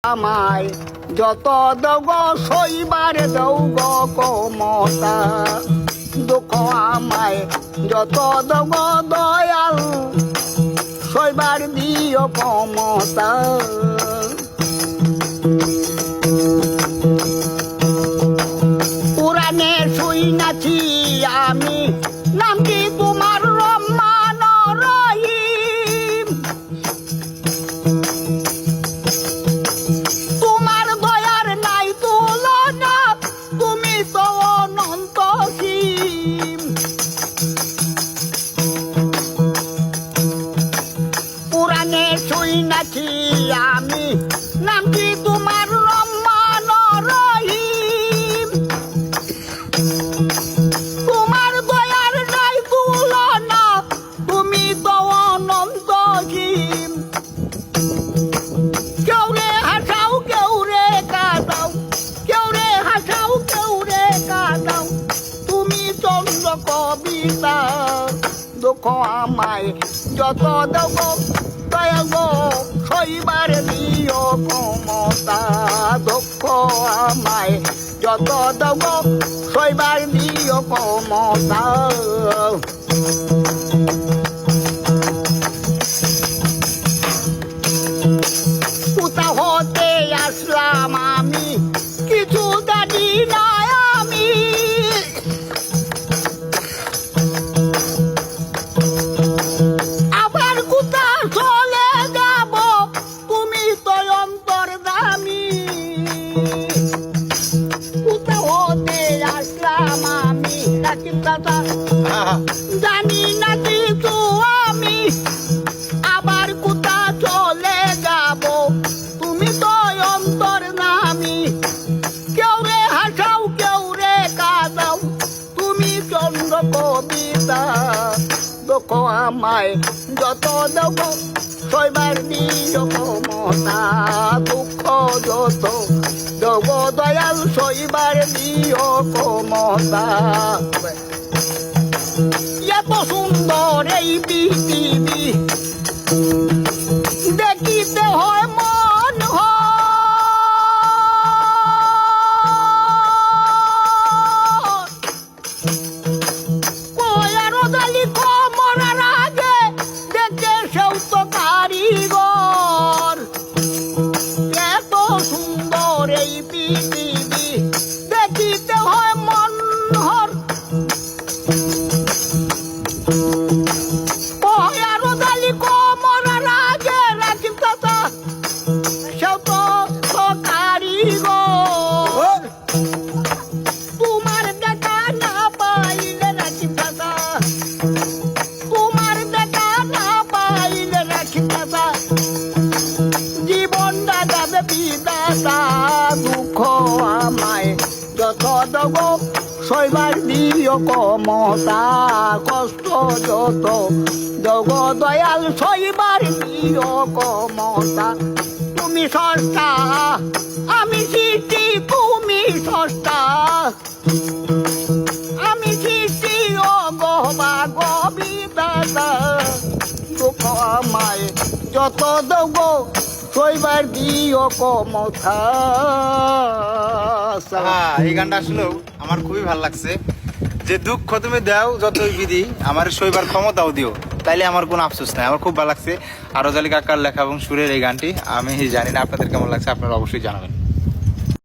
আমায় যত দগ সইবার দৌগ কমতা দুঃখ আমায় যত দগ দয়াল সইবার দিও কমতা পুরাণে শুই নাছি আমি নাম কি তোমার রহমান রহিম তোমার দয়ার নাই তুলনা তুমি তো অনন্ত সীম পুরাণে শুই নাছি আমি নাম কি তোমার রহমান রহিম তোমার দয়ার নাই তুলনা তুমি তো অনন্ত সীম কেউ রে হাসাও কেউ রে কাঁদাও কেউ রে হাসাও কেউ রে কাঁদাও তুমি চন্দ্র কবিতা দুঃখ আমায় যত দেব দয়া গো সইবার দিও ক্ষমতা দুঃখ আমায় যত দেব সইবার দিও ক্ষমতা কোথা হতে আসলাম আমি কিছু জানি না আমি আবার কোথা চলে যাব তুমি তো অন্তর্যামী কোথা হতে আসলাম আমি রাকিব দাদা জানি না কিছু আমি আবার কোথা চলে যাব তুমি তো অন্তর্যামী কেউ রে হাসাও কেউ রে কাঁদাও তুমি চন্দ্র কবিতা দুঃখ আমায় যত দেব সইবার দিও ক্ষমতা দুঃখ যত দেব দয়াল সইবার দিও ক্ষমতা এত সুন্দর এই পৃথিবী দেখিতে হয় মন কয়ারদালি কমরার আগে দেখে সেও তো কারিগর এত সুন্দর এই পৃথিবী দেখিতে হয় মনোহর কয়ারদালি কমরার আগে রাখিব দাদা সেও তো কারিগর তোমার দেখা না পাইলে রাখিব দাদা তোমার দেখা না পাইলে রাখিব দাদা জীবনটা যাবে বিদাতা দুঃখ আমায় যত দেব সইবার দিও ক্ষমতা কষ্ট যত দেব দয়াল সইবার দিও ক্ষমতা তুমি সস্তা আমি সৃষ্টি তুমি সস্তা আমি সৃষ্টি ও গহবা গবিদাতা দুঃখ আমায় যত দেব সইবার দিও ক্ষমতা এই গানটা আসলেও আমার খুবই ভালো লাগছে যে দুঃখ তুমি দাও যতই বিধি আমার সইবার ক্ষমতাও দিও তাইলে আমার কোনো আফসোস নাই আমার খুব ভালো লাগছে আরো জালি কাকার লেখা এবং সুরের এই গানটি আমি জানি না আপনাদের কেমন লাগছে আপনারা অবশ্যই জানাবেন।